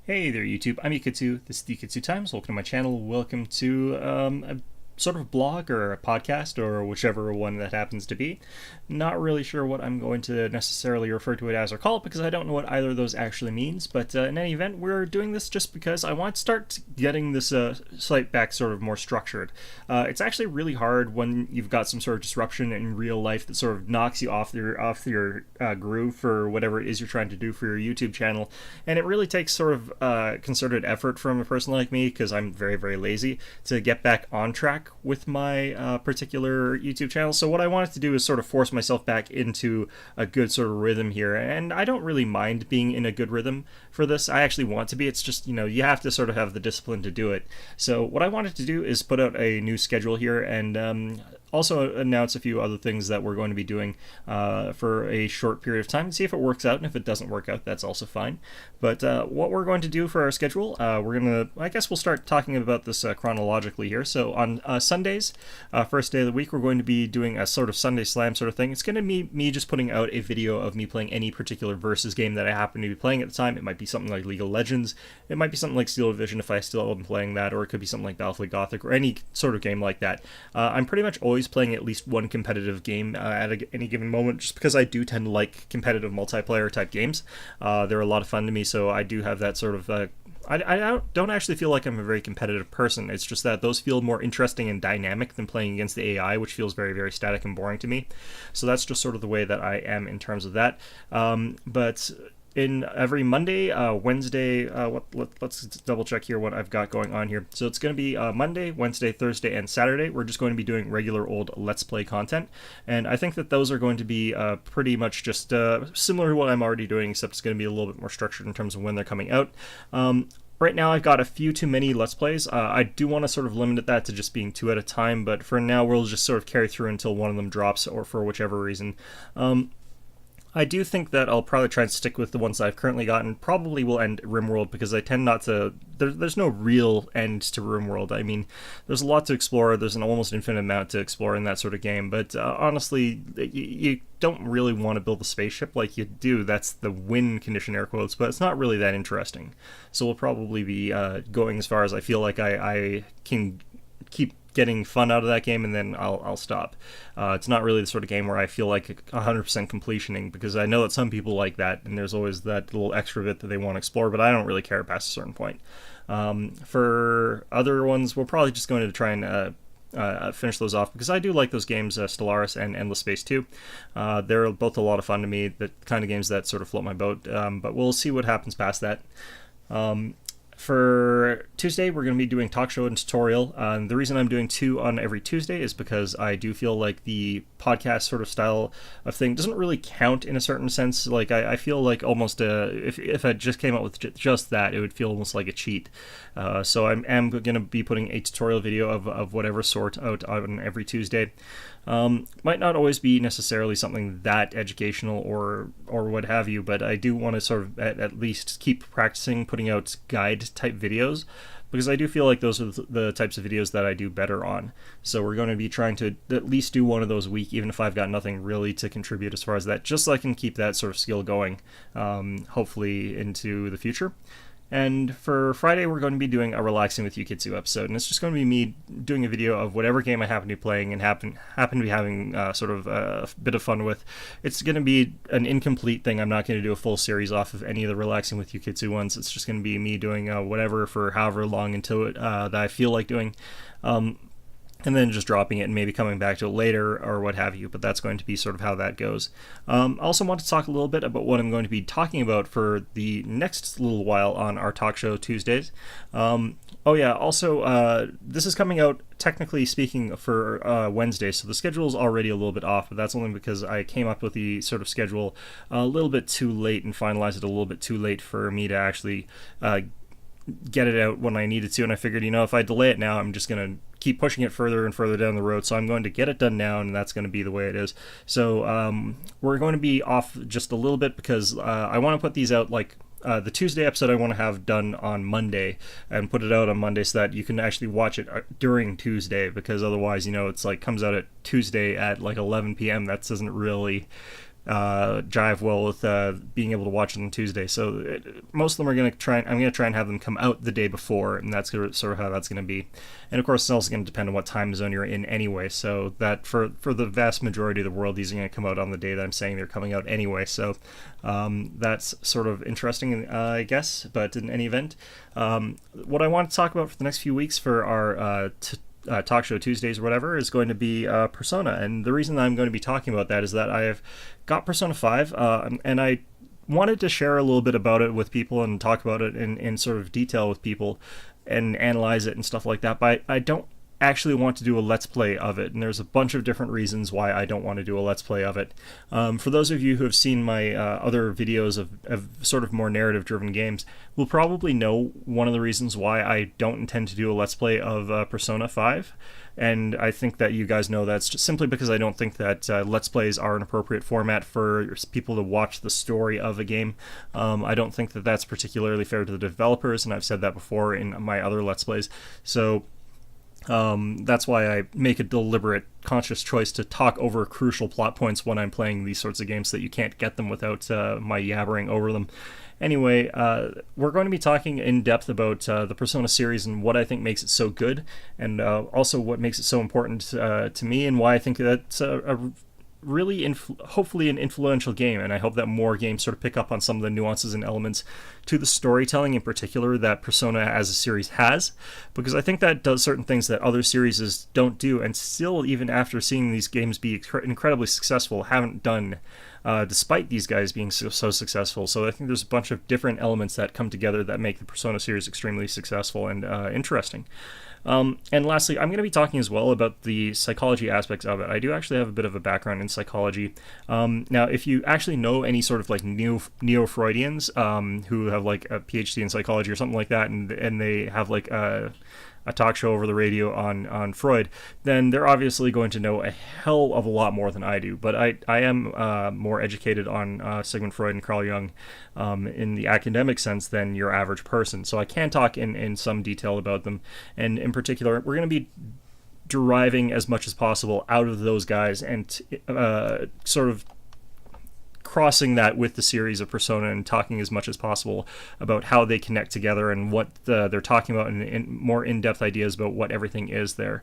Hey there, YouTube. I'm Yukitsu. This is the Yukitsu Times. Welcome to my channel. Welcome to a sort of blog or a podcast or whichever one that happens to be. Not really sure what I'm going to necessarily refer to it as or call it because I don't know what either of those actually means. But in any event, we're doing this just because I want to start getting this site back sort of more structured. It's actually really hard when you've got some sort of disruption in real life that sort of knocks you off your groove for whatever it is you're trying to do for your YouTube channel, and it really takes sort of concerted effort from a person like me, because I'm very, very lazy, to get back on track with my particular YouTube channel. So what I wanted to do is sort of force myself back into a good sort of rhythm here, and I don't really mind being in a good rhythm for this. I actually want to be. It's just, you have to sort of have the discipline to do it. So what I wanted to do is put out a new schedule here, and also announce a few other things that we're going to be doing for a short period of time and see if it works out. And if it doesn't work out, that's also fine. But what we're going to do for our schedule, I guess we'll start talking about this chronologically here. So on Sundays, first day of the week, we're going to be doing a sort of Sunday Slam sort of thing. It's going to be me just putting out a video of me playing any particular versus game that I happen to be playing at the time. It might be something like League of Legends. It might be something like Steel Division if I still am playing that, or it could be something like Battlefield Gothic or any sort of game like that. I'm pretty much always playing at least one competitive game at any given moment, just because I do tend to like competitive multiplayer type games. They're a lot of fun to me, so I do have that sort of I don't actually feel like I'm a very competitive person. It's just that those feel more interesting and dynamic than playing against the AI, which feels very, very static and boring to me. So that's just sort of the way that I am in terms of that. But in every Monday, Wednesday, let's double check here what I've got going on here. So it's going to be Monday, Wednesday, Thursday, and Saturday. We're just going to be doing regular old Let's Play content. And I think that those are going to be pretty much just similar to what I'm already doing, except it's going to be a little bit more structured in terms of when they're coming out. Right now, I've got a few too many Let's Plays. I do want to sort of limit that to just being 2 at a time, but for now, we'll just sort of carry through until one of them drops, or for whichever reason. I do think that I'll probably try and stick with the ones I've currently gotten. Probably will end RimWorld, because I tend not to... There's no real end to RimWorld. I mean, there's a lot to explore. There's an almost infinite amount to explore in that sort of game. But honestly, you don't really want to build a spaceship like you do. That's the win condition, air quotes, but it's not really that interesting. So we'll probably be going as far as I feel like I can keep getting fun out of that game, and then I'll stop. It's not really the sort of game where I feel like 100% completioning, because I know that some people like that, and there's always that little extra bit that they want to explore, but I don't really care past a certain point. For other ones, we're probably just going to try and finish those off, because I do like those games, Stellaris and Endless Space 2. They're both a lot of fun to me, the kind of games that sort of float my boat, but we'll see what happens past that. For Tuesday, we're going to be doing Talkshow and Tutorial. The reason I'm doing 2 on every Tuesday is because I do feel like the podcast sort of style of thing doesn't really count in a certain sense. Like, I feel like almost if I just came out with just that, it would feel almost like a cheat. So I am going to be putting a tutorial video of whatever sort out on every Tuesday. Might not always be necessarily something that educational or what have you, but I do want to sort of at least keep practicing putting out guide type videos, because I do feel like those are the types of videos that I do better on. So we're going to be trying to at least do one of those a week, even if I've got nothing really to contribute as far as that, just so I can keep that sort of skill going, hopefully into the future. And for Friday, we're going to be doing a Relaxing with Yukitsu episode, and it's just going to be me doing a video of whatever game I happen to be playing and happen to be having sort of a bit of fun with. It's going to be an incomplete thing. I'm not going to do a full series off of any of the Relaxing with Yukitsu ones. It's just going to be me doing whatever for however long until that I feel like doing. And then just dropping it and maybe coming back to it later or what have you, but that's going to be sort of how that goes. I also want to talk a little bit about what I'm going to be talking about for the next little while on our Talk Show Tuesdays. This is coming out, technically speaking, for Wednesday, so the schedule is already a little bit off, but that's only because I came up with the sort of schedule a little bit too late and finalized it a little bit too late for me to actually get it out when I needed to, and I figured, if I delay it now, I'm just going to keep pushing it further and further down the road, so I'm going to get it done now, and that's going to be the way it is. So we're going to be off just a little bit, because I want to put these out like the Tuesday episode I want to have done on Monday and put it out on Monday so that you can actually watch it during Tuesday, because otherwise, it's like comes out at Tuesday at like 11 p.m. That doesn't really jive well with being able to watch it on Tuesday. So most of them are going to try. I'm going to try and have them come out the day before, and that's sort of how that's going to be. And of course, it's also going to depend on what time zone you're in anyway. So that for the vast majority of the world, these are going to come out on the day that I'm saying they're coming out anyway. So that's sort of interesting, I guess. But in any event, what I want to talk about for the next few weeks for our Talk Show Tuesdays or whatever is going to be Persona. And the reason that I'm going to be talking about that is that I have got Persona 5, and I wanted to share a little bit about it with people and talk about it in sort of detail with people and analyze it and stuff like that. But I don't actually want to do a Let's Play of it, and there's a bunch of different reasons why I don't want to do a Let's Play of it. For those of you who have seen my other videos of sort of more narrative-driven games, will probably know one of the reasons why I don't intend to do a Let's Play of Persona 5. And I think that you guys know that's just simply because I don't think that Let's Plays are an appropriate format for people to watch the story of a game. I don't think that that's particularly fair to the developers, and I've said that before in my other Let's Plays. So that's why I make a deliberate, conscious choice to talk over crucial plot points when I'm playing these sorts of games so that you can't get them without my yabbering over them. Anyway, we're going to be talking in depth about the Persona series and what I think makes it so good, and also what makes it so important to me, and why I think that's a really hopefully an influential game, and I hope that more games sort of pick up on some of the nuances and elements to the storytelling in particular that Persona as a series has, because I think that does certain things that other series don't do, and still, even after seeing these games be incredibly successful, haven't done, despite these guys being so successful. So I think there's a bunch of different elements that come together that make the Persona series extremely successful and interesting. And lastly, I'm going to be talking as well about the psychology aspects of it. I do actually have a bit of a background in psychology. Now, if you actually know any sort of like neo-Freudians who have like a PhD in psychology or something like that, and they have like a talk show over the radio on Freud, then they're obviously going to know a hell of a lot more than I do. But I am more educated on Sigmund Freud and Carl Jung in the academic sense than your average person. So I can talk in some detail about them. And in particular, we're going to be deriving as much as possible out of those guys and sort of crossing that with the series of Persona and talking as much as possible about how they connect together and what they're talking about, and more in-depth ideas about what everything is there.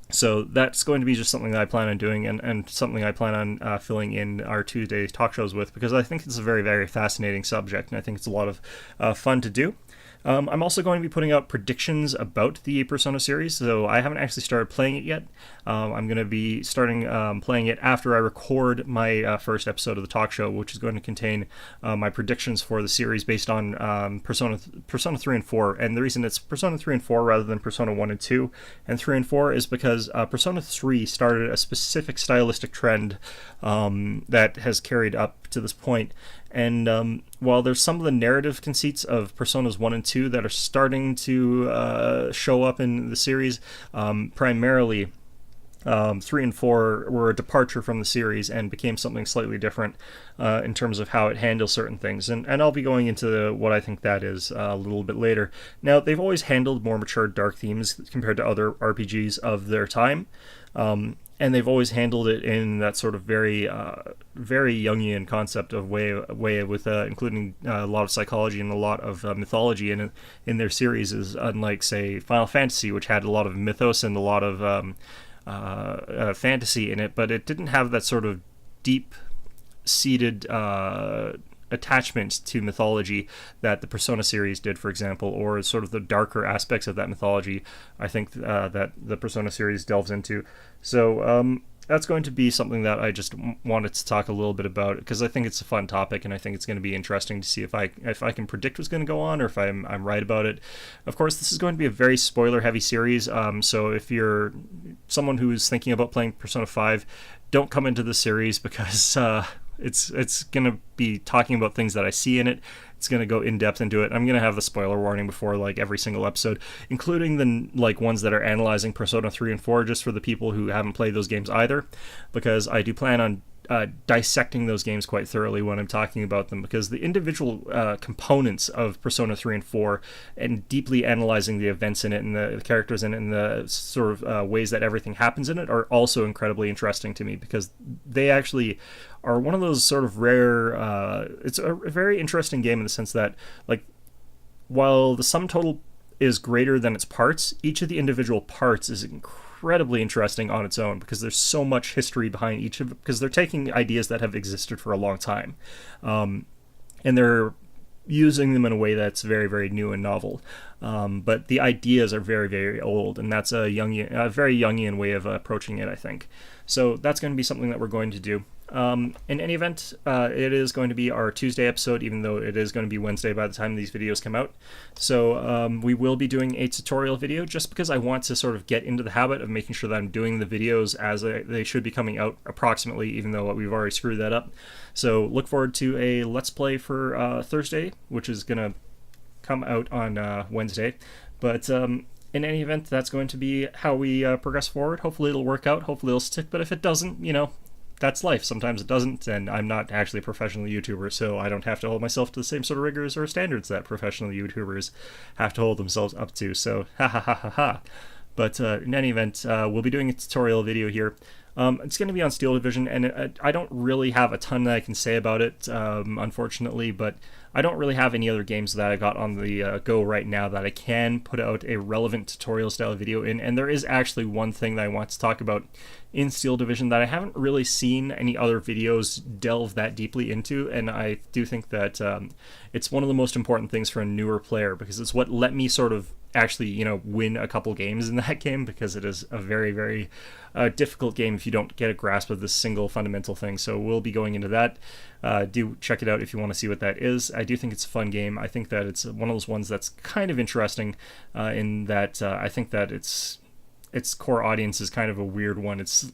So that's going to be just something that I plan on doing, and something I plan on filling in our Tuesday talk shows with, because I think it's a very, very fascinating subject, and I think it's a lot of fun to do. I'm also going to be putting out predictions about the Persona series, so I haven't actually started playing it yet. I'm going to be starting playing it after I record my first episode of the talk show, which is going to contain my predictions for the series based on Persona 3 and 4. And the reason it's Persona 3 and 4 rather than Persona 1 and 2 and 3 and 4 is because Persona 3 started a specific stylistic trend that has carried up to this point. And while there's some of the narrative conceits of Personas 1 and 2 that are starting to show up in the series, primarily 3 and 4 were a departure from the series and became something slightly different in terms of how it handles certain things. And I'll be going into what I think that is a little bit later. Now, they've always handled more mature dark themes compared to other RPGs of their time. And they've always handled it in that sort of very Jungian concept of way with including a lot of psychology and a lot of mythology in their series, is unlike, say, Final Fantasy, which had a lot of mythos and a lot of fantasy in it, but it didn't have that sort of deep-seated attachment to mythology that the Persona series did, for example, or sort of the darker aspects of that mythology I think that the Persona series delves into. So that's going to be something that I just wanted to talk a little bit about, because I think it's a fun topic, and I think it's going to be interesting to see if I can predict what's going to go on, or if I'm right about it. Of course, this is going to be a very spoiler-heavy series, so if you're someone who is thinking about playing Persona 5, don't come into this series, because it's going to be talking about things that I see in it. It's going to go in depth into it. I'm going to have the spoiler warning before like every single episode, including the like ones that are analyzing Persona 3 and 4, just for the people who haven't played those games either, because I do plan on dissecting those games quite thoroughly when I'm talking about them, because the individual components of Persona 3 and 4, and deeply analyzing the events in it and the characters in it and the sort of ways that everything happens in it are also incredibly interesting to me, because they actually are one of those sort of rare... it's a very interesting game in the sense that, like, while the sum total is greater than its parts, each of the individual parts is incredibly interesting on its own, because there's so much history behind each of it, because they're taking ideas that have existed for a long time, and they're using them in a way that's very, very new and novel. But the ideas are very, very old, and that's a very Jungian way of approaching it, I think. So that's going to be something that we're going to do. In any event, it is going to be our Tuesday episode, even though it is going to be Wednesday by the time these videos come out. So we will be doing a tutorial video, just because I want to sort of get into the habit of making sure that I'm doing the videos as they should be coming out approximately, even though we've already screwed that up. So look forward to a Let's Play for Thursday, which is going to come out on Wednesday. But in any event, that's going to be how we progress forward. Hopefully it'll work out, hopefully it'll stick, but if it doesn't, you know, that's life. Sometimes it doesn't, and I'm not actually a professional YouTuber, so I don't have to hold myself to the same sort of rigors or standards that professional YouTubers have to hold themselves up to, so ha ha ha ha ha. But in any event, we'll be doing a tutorial video here. It's going to be on Steel Division, and I don't really have a ton that I can say about it, unfortunately, but I don't really have any other games that I got on the go right now that I can put out a relevant tutorial style video in, and there is actually one thing that I want to talk about in Steel Division that I haven't really seen any other videos delve that deeply into, and I do think that it's one of the most important things for a newer player, because it's what let me sort of actually, you know, win a couple games in that game, because it is a very, very difficult game if you don't get a grasp of this single fundamental thing. So we'll be going into that. Do check it out if you want to see what that is. I do think it's a fun game. I think that it's one of those ones that's kind of interesting in that I think that its core audience is kind of a weird one. It's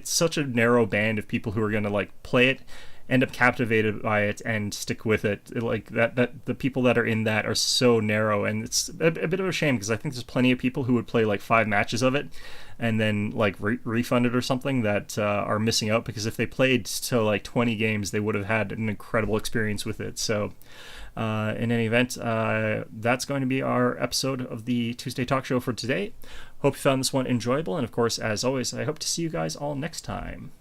such a narrow band of people who are going to like play it, end up captivated by it, and stick with it. Like that the people that are in that are so narrow, and it's a bit of a shame, because I think there's plenty of people who would play like 5 matches of it and then like refund it or something that are missing out, because if they played to like 20 games, they would have had an incredible experience with it. So in any event, that's going to be our episode of the Tuesday Talk Show for today. Hope you found this one enjoyable, and of course, as always, I hope to see you guys all next time.